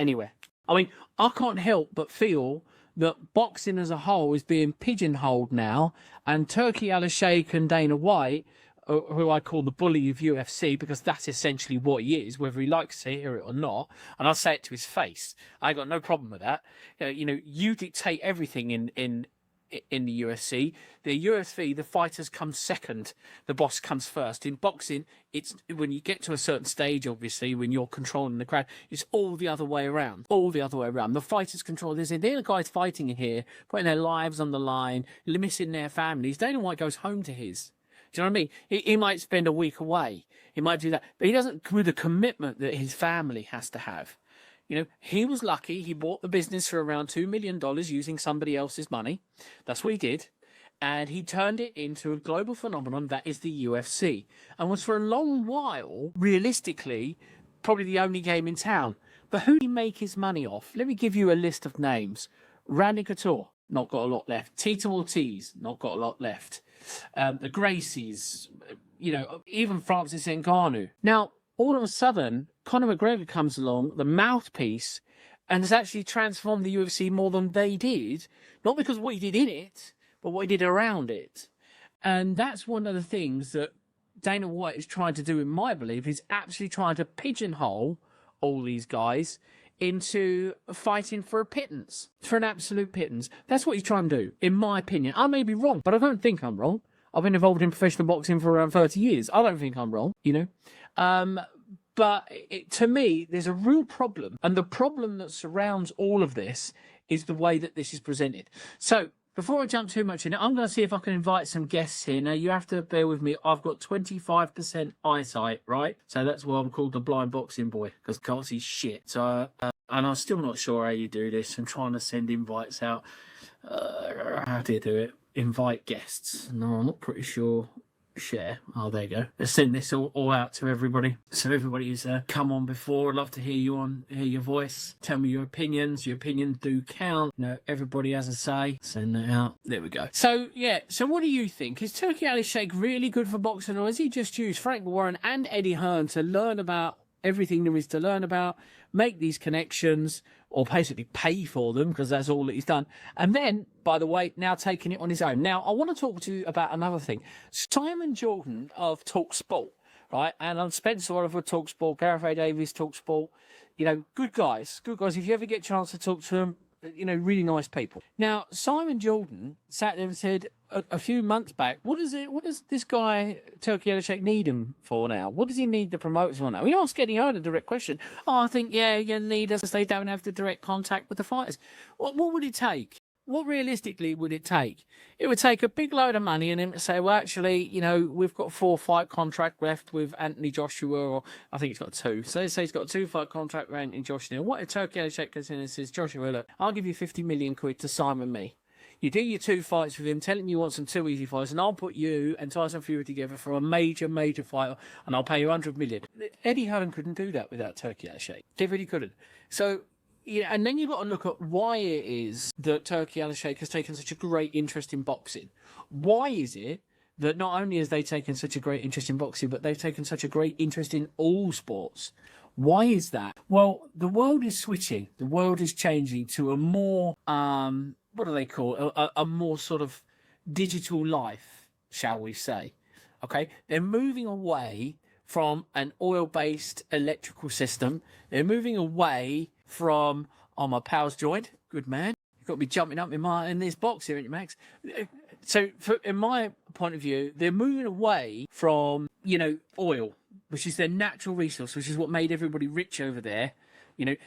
anywhere. I mean, I can't help but feel that boxing as a whole is being pigeonholed now, and Turki Al-Sheikh and Dana White, who I call the bully of UFC, because that's essentially what he is, whether he likes to hear it or not, and I'll say it to his face. I got no problem with that. You dictate everything in the UFC. The UFC, the fighters come second, the boss comes first. In boxing, it's when you get to a certain stage, obviously, when you're controlling the crowd, it's all the other way around. All the other way around. The fighters control this. They're the guys fighting here, putting their lives on the line, limiting their families. Dana White goes home to his. Do you know what I mean? He might spend a week away. He might do that. But he doesn't with the commitment that his family has to have. He was lucky. He bought the business for around $2 million using somebody else's money. That's what he did. And he turned it into a global phenomenon that is the UFC. And was for a long while, realistically, probably the only game in town. But who did he make his money off? Let me give you a list of names. Randy Couture, not got a lot left. Tito Ortiz, not got a lot left. The Gracies, even Francis Ngannou. Now, all of a sudden, Conor McGregor comes along, the mouthpiece, and has actually transformed the UFC more than they did. Not because of what he did in it, but what he did around it. And that's one of the things that Dana White is trying to do, in my belief, is actually trying to pigeonhole all these guys into fighting for a pittance, for an absolute pittance. That's what he's trying to do, in my opinion. I may be wrong, but I don't think I'm wrong. I've been involved in professional boxing for around 30 years. I don't think I'm wrong, But to me, there's a real problem. And the problem that surrounds all of this is the way that this is presented. So before I jump too much in it, I'm going to see if I can invite some guests here. Now, you have to bear with me. I've got 25% eyesight, right? So that's why I'm called the blind boxing boy, because I can't see shit. So, and I'm still not sure how you do this. I'm trying to send invites out. How do you do it? Invite guests. No, I'm not pretty sure. Share. Oh, there you go. Let's send this all out to everybody. So everybody who's come on before, I'd love to hear your voice. Tell me your opinions. Your opinions do count. Everybody has a say. Send that out. There we go. So, yeah. So what do you think? Is Turki Al-Sheikh really good for boxing, or has he just used Frank Warren and Eddie Hearn to learn about everything there is to learn about, make these connections, or basically pay for them, because that's all that he's done. And then, by the way, now taking it on his own. Now, I want to talk to you about another thing. Simon Jordan of Talk Sport, right? And Spencer Oliver, Talk Sport, Gareth A. Davies, Talk Sport. Good guys. Good guys. If you ever get a chance to talk to them, really nice people. Now, Simon Jordan sat there and said a few months back, what does this guy, Turki Al-Sheikh, need him for now? What does he need the promoters for now? We asked Eddie Hearn a direct question. I think, you need us, they don't have the direct contact with the fighters. What would it take? What realistically would it take? It would take a big load of money and him to say, well, actually, we've got a 4-fight contract left with Anthony Joshua, or I think he's got 2. So let's say he's got a 2-fight contract with Anthony Joshua. What if Turki Al-Sheikh goes in and says, Joshua, look, I'll give you 50 million quid to Simon me. You do your 2 fights with him, tell him you want some 2 easy fights, and I'll put you and Tyson Fury together for a major, major fight, and I'll pay you 100 million. Eddie Hearn couldn't do that without Turki Al-Sheikh. They really couldn't. So, and then you've got to look at why it is that Turki Al-Sheikh has taken such a great interest in boxing. Why is it that not only has they taken such a great interest in boxing, but they've taken such a great interest in all sports? Why is that? Well, the world is switching. The world is changing to a more, what do they call it? A more sort of digital life, shall we say. Okay? They're moving away from an oil-based electrical system. They're moving away from, my pal's joined. Good man. You've got to be jumping up in this box here, ain't you, Max? So, in my point of view, they're moving away from, oil, which is their natural resource, which is what made everybody rich over there.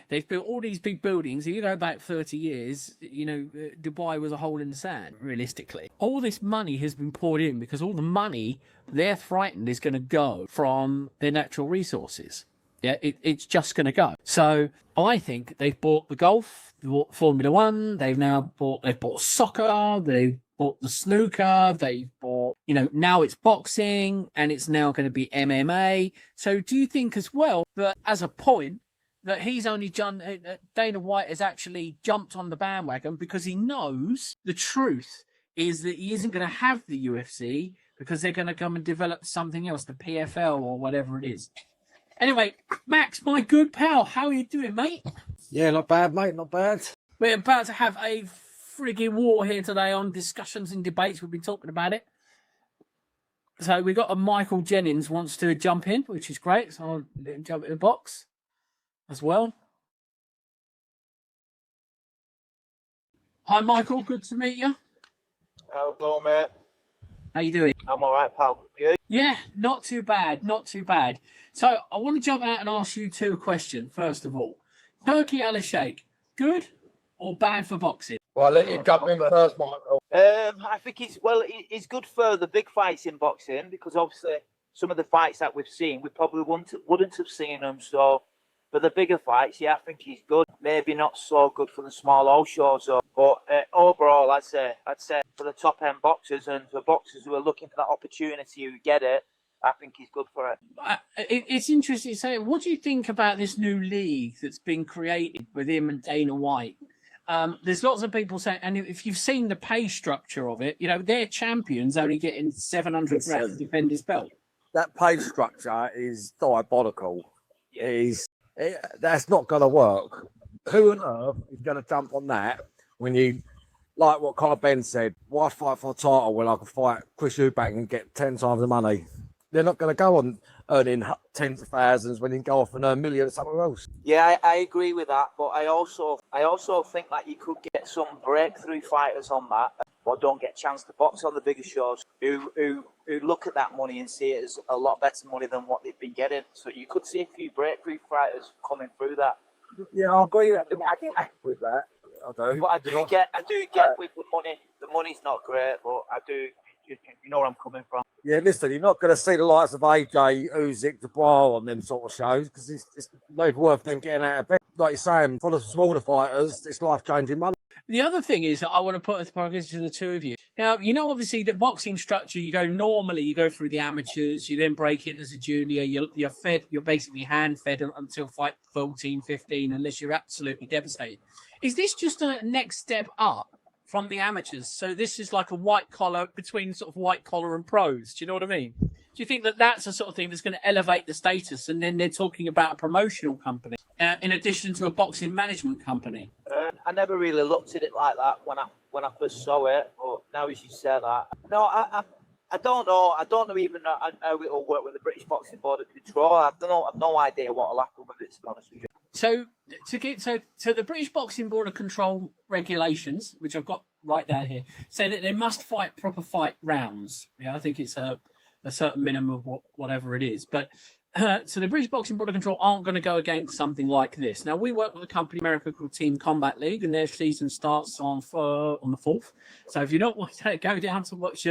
They've built all these big buildings. If you go back 30 years, Dubai was a hole in the sand, realistically. All this money has been poured in because all the money they're frightened is going to go from their natural resources. Yeah, it's just going to go. So I think they've bought the golf, they bought Formula One, they've bought soccer, they've bought the snooker, they've bought, now it's boxing, and it's now going to be MMA. So do you think as well that as a point, that he's only Dana White has actually jumped on the bandwagon because he knows the truth is that he isn't going to have the UFC because they're going to come and develop something else, the PFL or whatever it is. Anyway, Max, my good pal, how are you doing, mate? Yeah, not bad, mate, not bad. We're about to have a frigging war here today on discussions and debates. We've been talking about it. So we got a Michael Jennings wants to jump in, which is great. So I'll let him jump in the box as well. Hi, Michael. Good to meet you. Hello, mate. How you doing? I'm all right, pal. You? Yeah, not too bad, not too bad. So I want to jump out and ask you two questions. First of all, Turki Al-Sheikh, good or bad for boxing? Well, I'll let you jump in first, Michael. I think it's good for the big fights in boxing because obviously some of the fights that we've seen we probably wouldn't have seen them. So for the bigger fights, yeah, I think he's good. Maybe not so good for the small old shows, though. But overall, I'd say for the top end boxers and for boxers who are looking for that opportunity who get it, I think he's good for it. It's interesting to say. What do you think about this new league that's been created with him and Dana White? There's lots of people saying, and if you've seen the pay structure of it, you know, their champions only getting 700 grand to defend his belt. That pay structure is diabolical. That's not going to work. Who on earth is going to jump on that when you, like what Conor Ben said, why fight for a title when I can fight Chris Eubank and get 10 times the money? They're not going to go on earning tens of thousands when you can go off and earn millions somewhere else. Yeah, I agree with that, but I also think that you could get some breakthrough fighters on that, or don't get a chance to box on the bigger shows, who look at that money and see it as a lot better money than what they've been getting. So you could see a few breakthrough fighters coming through that. Yeah, I agree with that. I do. But I do get with the money. The money's not great, but I do. You know where I'm coming from. Yeah, listen, you're not going to see the likes of AJ, Usyk, Dubois on them sort of shows because it's not worth them getting out of bed. Like you're saying, for the smaller fighters, it's life-changing money. The other thing is that I want to put as to the two of you. Now, you know, obviously, the boxing structure, you go through the amateurs, you then break it as a junior, you're basically hand-fed until fight 14, 15, unless you're absolutely devastated. Is this just a next step up from the amateurs? So this is like a white collar between sort of white collar and pros. Do you know what I mean? Do you think that that's the sort of thing that's going to elevate the status? And then they're talking about a promotional company in addition to a boxing management company. I never really looked at it like that when I first saw it, but now as you say that, no, I don't know. I don't know even how it will work with the British Boxing Board of Control. I've no idea what will happen with it, to be honest with you. So the British Boxing Board of Control regulations, which I've got right down here, say that they must fight proper fight rounds. Yeah, I think it's a certain minimum of whatever it is. But so the British Boxing Board of Control aren't going to go against something like this. Now, we work with a company in America called Team Combat League, and their season starts on the 4th. So if you don't want to go down to watch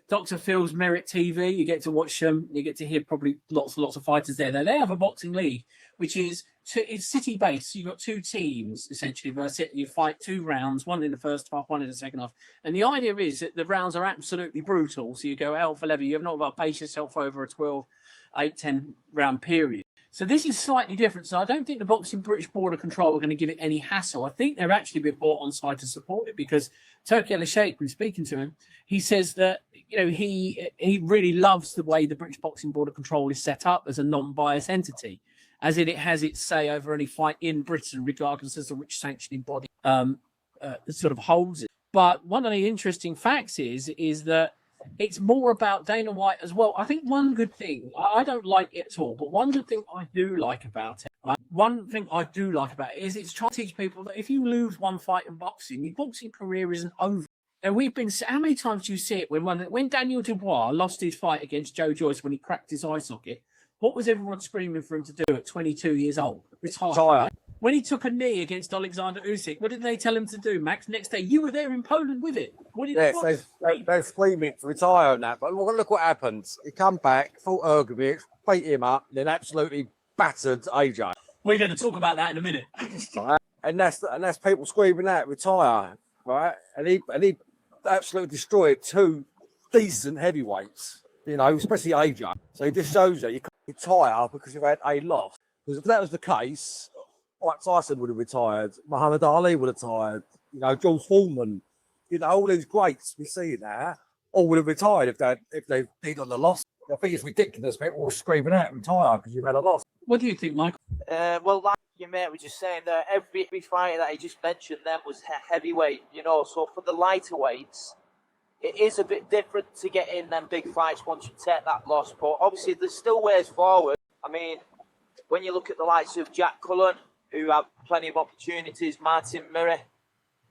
Dr. Phil's Merit TV, you get to watch them. You get to hear probably lots of fighters there. Now, they have a boxing league, which is it's city-based. So you've got two teams, essentially. You fight 2 rounds, one in the first half, one in the second half. And the idea is that the rounds are absolutely brutal. So you go hell for leather. You have not got to pace yourself over a 12, 8, 10 round period. So this is slightly different. So I don't think the Boxing British Board of Control are going to give it any hassle. I think they're actually been brought on side to support it because Turki Al-Sheikh, when speaking to him, he says that, you know, he really loves the way the British Boxing Board of Control is set up as a non-biased entity, as in it has its say over any fight in Britain, regardless of which sanctioning body sort of holds it. But one of the interesting facts is that it's more about Dana White as well. I think one good thing, I don't like it at all, but one good thing I do like about it, is it's trying to teach people that if you lose one fight in boxing, your boxing career isn't over. And how many times do you see it when Daniel Dubois lost his fight against Joe Joyce when he cracked his eye socket? What was everyone screaming for him to do at 22 years old? Retire. When he took a knee against Alexander Usyk, what did they tell him to do, Max? Next day, you were there in Poland with it. They're screaming to retire on that. But look what happens. He come back, fought Ergovic, beat him up, then absolutely battered AJ. We're going to talk about that in a minute. Right? And that's people screaming out, retire, right? And he absolutely destroyed 2 decent heavyweights, you know, especially AJ. So it just shows you can't retire because you've had a loss. Because if that was the case, Mike Tyson would have retired, Muhammad Ali would have retired, you know, George Foreman, you know, all these greats we see now all would have retired if they'd been on the loss. I think it's ridiculous. People were screaming out, retire because you've had a loss. What do you think, Michael? Well, like your mate was just saying, that every fighter that he just mentioned then was heavyweight, you know. So for the lighter weights, it is a bit different to get in them big fights once you take that loss. But obviously, there's still ways forward. I mean, when you look at the likes of Jack Cullen, who have plenty of opportunities, Martin Murray,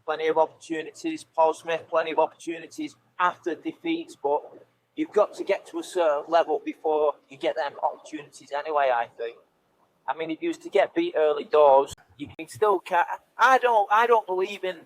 plenty of opportunities, Paul Smith, plenty of opportunities after defeats, but you've got to get to a certain level before you get them opportunities anyway, I think. I mean, if you used to get beat early doors, you can still I don't believe in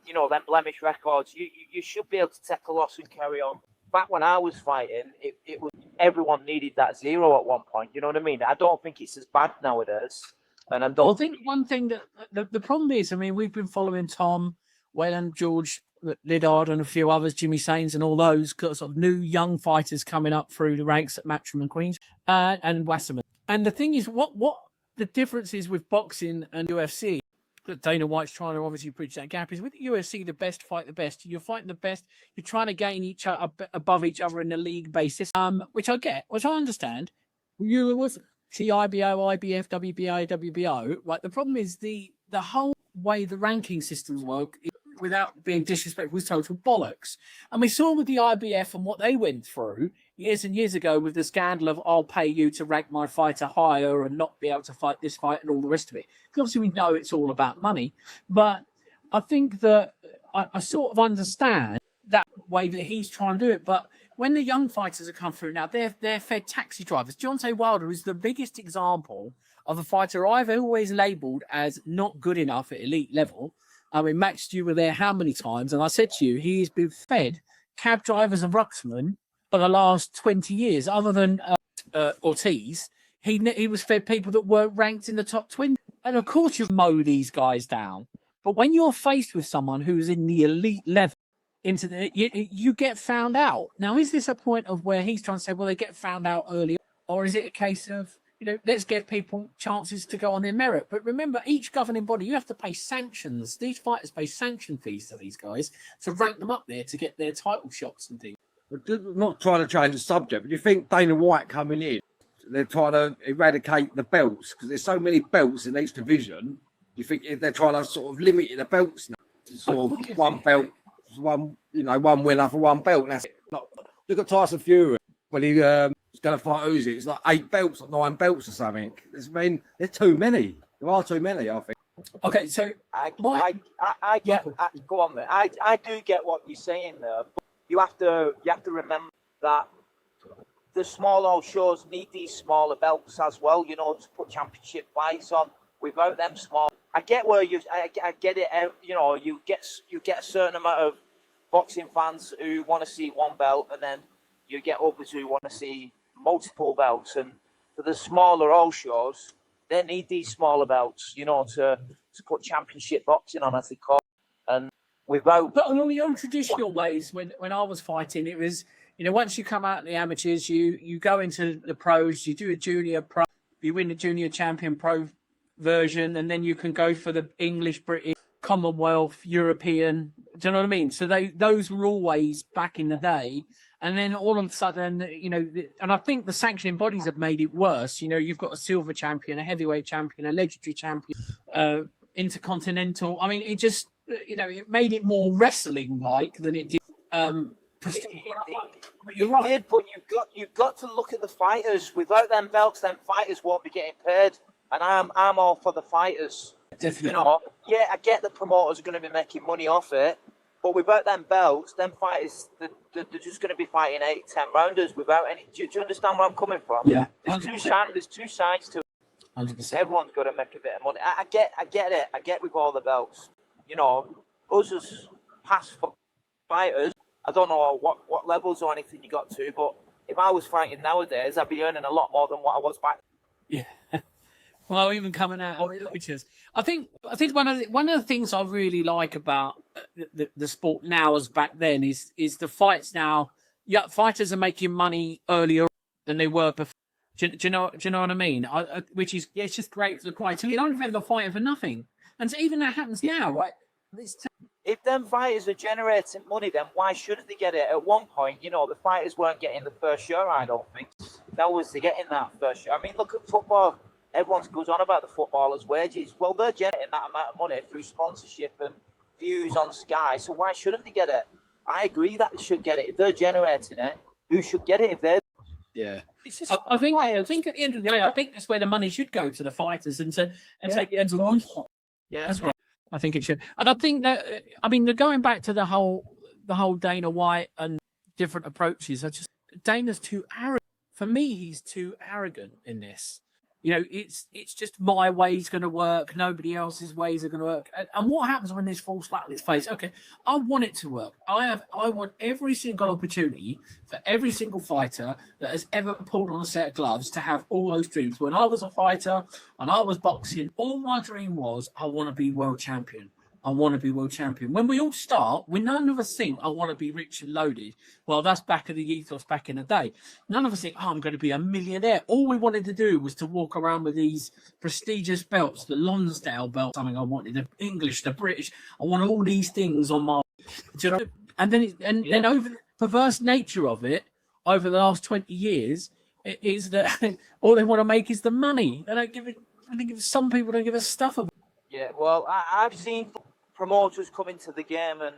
you know, them blemish records. You should be able to take a loss and carry on. Back when I was fighting, it was everyone needed that zero at one point. You know what I mean? I don't think it's as bad nowadays. And I don't think one thing that the problem is, I mean, we've been following Tom, Wayland, George Liddard, and a few others, Jimmy Sains, and all those sort of new young fighters coming up through the ranks at Matchroom and Queens and Wasserman. And the thing is, what the difference is with boxing and UFC, that Dana White's trying to obviously bridge that gap, is with the UFC, the best fight the best. You're fighting the best. You're trying to gain each other above each other in the league basis, which I get, which I understand. You with IBO, IBF, WBA, WBO, right? The problem is the whole way the ranking systems work, without being disrespectful, was total bollocks. And we saw with the IBF and what they went through years and years ago with the scandal of I'll pay you to rank my fighter higher and not be able to fight this fight and all the rest of it. Because obviously we know it's all about money. But I think that I sort of understand that way that he's trying to do it. But when the young fighters have come through now, they're fed taxi drivers. Deontay Wilder is the biggest example of a fighter I've always labelled as not good enough at elite level. I mean, Max, you were there how many times? And I said to you, he's been fed cab drivers and rucksmen for the last 20 years. Other than Ortiz, he was fed people that weren't ranked in the top 20. And of course you mow these guys down. But when you're faced with someone who's in the elite level, you get found out. Now, is this a point of where he's trying to say, well, they get found out early, or is it a case of, you know, let's give people chances to go on their merit? But remember, each governing body, you have to pay sanctions. These fighters pay sanction fees to these guys to rank them up there to get their title shots and things. I'm not trying to change the subject, but you think Dana White coming in, they're trying to eradicate the belts because there's so many belts in each division. You think they're trying to sort of limit the belts now? Sort of one belt, one winner for one belt. And that's it. Look at Tyson Fury when he was going to fight Uzi. It's like 8 belts or 9 belts or something. There's too many. There are too many, I think. Okay, so I go on there. I do get what you're saying there, but you have to remember that the small old shows need these smaller belts as well, you know, to put championship fights on. Without them small, I get where I get it. You know, you get a certain amount of boxing fans who want to see one belt, and then you get others who want to see multiple belts. And for the smaller old shows, they need these smaller belts, you know, to put championship boxing on, as they call it. And without... But on the old traditional ways, when I was fighting, it was, you know, once you come out of the amateurs, you go into the pros, you do a junior pro, you win the junior champion pro version, and then you can go for the English, British, Commonwealth, European. Do you know what I mean? So those were always back in the day. And then all of a sudden, you know, and I think the sanctioning bodies have made it worse. You know, you've got a silver champion, a heavyweight champion, a legendary champion, intercontinental. I mean, it just, you know, it made it more wrestling-like than it did. You're right, but you've got to look at the fighters. Without them belts, them fighters won't be getting paid. And I'm all for the fighters. Definitely. You know, yeah, I get the promoters are going to be making money off it, but without them belts, them fighters, they're just going to be fighting 8-10 rounders without any. Do you understand where I'm coming from? Yeah. There's two sides to it. 100%. Everyone's got to make a bit of money. I get it. I get with all the belts. You know, us as past fighters, I don't know what levels or anything you got to, but if I was fighting nowadays, I'd be earning a lot more than what I was back. Yeah. Well, even coming out, which is, I think one of the things I really like about the sport now as back then is the fights now. Yeah, fighters are making money earlier than they were before. Do you know what I mean? Which is, yeah, it's just great for the fight. So you don't have to fighting for nothing, and so even that happens now, right? if them fighters are generating money, then why shouldn't they get it? At one point, you know, the fighters weren't getting the first show, I don't think. That was they getting that first show. I mean, look at football. Everyone goes on about the footballers' wages. Well, they're generating that amount of money through sponsorship and views on Sky, so why shouldn't they get it? I agree that they should get it. If they're generating it, who should get it if they're... Yeah. It's just, I think at the end of the day, I think that's where the money should go, to the fighters and take it as long. Yeah, that's right. I think it should. And I think that, I mean, going back to the whole Dana White and different approaches, Dana's too arrogant. For me, he's too arrogant in this. You know, it's just my way's going to work. Nobody else's ways are going to work. And what happens when this falls flat on its face? Okay, I want it to work. I want every single opportunity for every single fighter that has ever pulled on a set of gloves to have all those dreams. When I was a fighter and I was boxing, all my dream was, I want to be world champion. I want to be world champion. When we all start, we none of us think, I want to be rich and loaded. Well, that's back of the ethos back in the day. None of us think, oh, I'm going to be a millionaire. All we wanted to do was to walk around with these prestigious belts, the Lonsdale belt, something I wanted, the English, the British. I want all these things on my... Do you know? And then over the perverse nature of it, over the last 20 years, it is that all they want to make is the money. They don't give it... I think some people don't give a stuff about it. Yeah, well, I've seen promoters come into the game and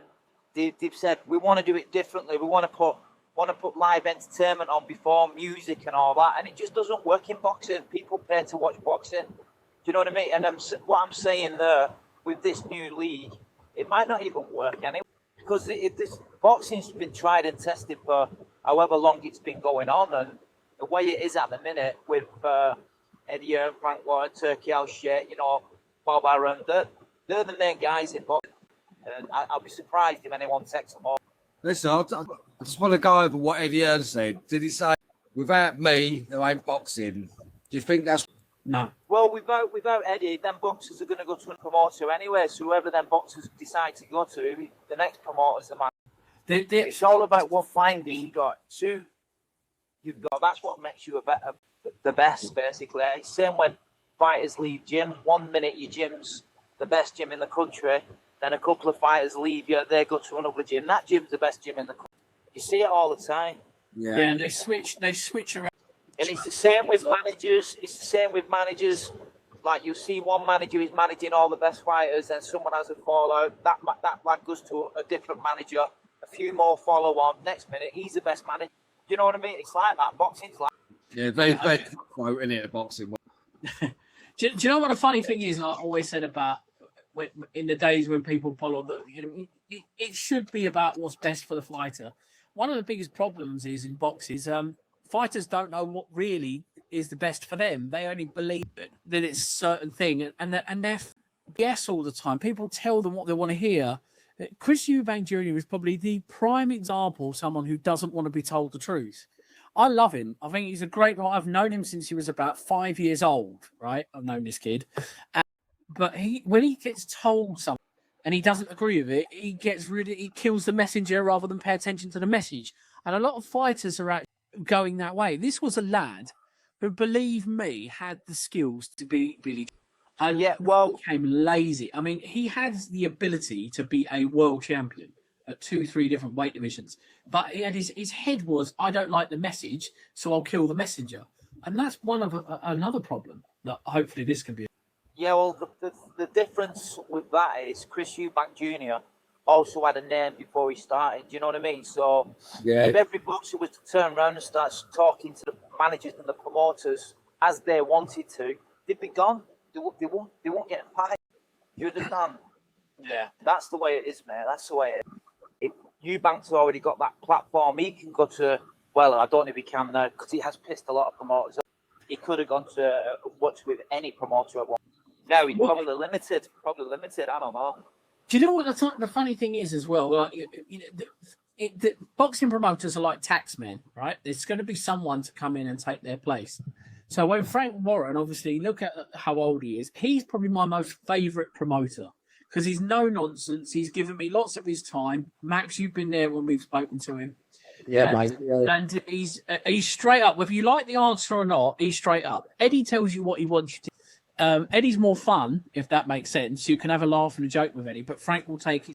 they've said, we want to do it differently. We want to put live entertainment on before music and all that. And it just doesn't work in boxing. People pay to watch boxing. Do you know what I mean? And what I'm saying there, with this new league, it might not even work anyway. Because this boxing's been tried and tested for however long it's been going on. And the way it is at the minute with Eddie Hearn, Frank Warren, Turki Al-Sheikh, you know, Bob Arum, they're the main guys in boxing. And I'll be surprised if anyone takes them all. Listen, I just want to go over what Eddie Hearn said. Did he say, without me, there ain't boxing? Do you think that's... No. Well, without Eddie, then boxers are going to go to a promoter anyway. So whoever them boxers decide to go to, the next promoter's the man. It's all about what finding you got. So you've got, that's what makes you the best, basically. It's same when fighters leave gym. 1 minute your gym's the best gym in the country, then a couple of fighters leave you, they go to another gym. That gym's the best gym in the country. You see it all the time. Yeah, and they switch around. And it's the same with managers. Like you see one manager is managing all the best fighters, and someone has a fallout. That lad goes to a different manager. A few more follow on. Next minute, he's the best manager. You know what I mean? It's like that. Boxing's like. Yeah, they quote in it, boxing. Do you know what the funny thing is? I always said about in the days when people follow it should be about what's best for the fighter. One of the biggest problems is in boxes, fighters don't know what really is the best for them. They only believe that it's a certain thing, and they're yes all the time. People tell them what they want to hear. Chris Eubank Jr. is probably the prime example of someone who doesn't want to be told the truth. I love him. I think he's a great guy. I've known him since he was about 5 years old, right? I've known this kid. But when he gets told something and he doesn't agree with it, he kills the messenger rather than pay attention to the message. And a lot of fighters are actually going that way. This was a lad who, believe me, had the skills to be Billy. And yet, became lazy. I mean, he has the ability to be a world champion at 2-3 different weight divisions. But he had his head was, I don't like the message, so I'll kill the messenger. And that's one of another problem that hopefully this can be. Yeah, well, the difference with that is Chris Eubank Jr. also had a name before he started. Do you know what I mean? So if every boxer was to turn around and start talking to the managers and the promoters as they wanted to, they'd be gone. They won't get a fight. You understand? Yeah. That's the way it is, mate. That's the way it is. If Eubank's already got that platform, he can go to, well, I don't know if he can now, because he has pissed a lot of promoters. He could have gone to watch with any promoter at one. No, he's probably limited. I don't know. Do you know what the funny thing is as well? Like, the boxing promoters are like taxmen, right? There's going to be someone to come in and take their place. So when Frank Warren, obviously, look at how old he is. He's probably my most favourite promoter because he's no nonsense. He's given me lots of his time. Max, you've been there when we've spoken to him. Yeah, mate. Yeah. And he's straight up. Whether you like the answer or not, he's straight up. Eddie tells you what he wants you to. Eddie's more fun, if that makes sense. You can have a laugh and a joke with Eddie, but Frank will take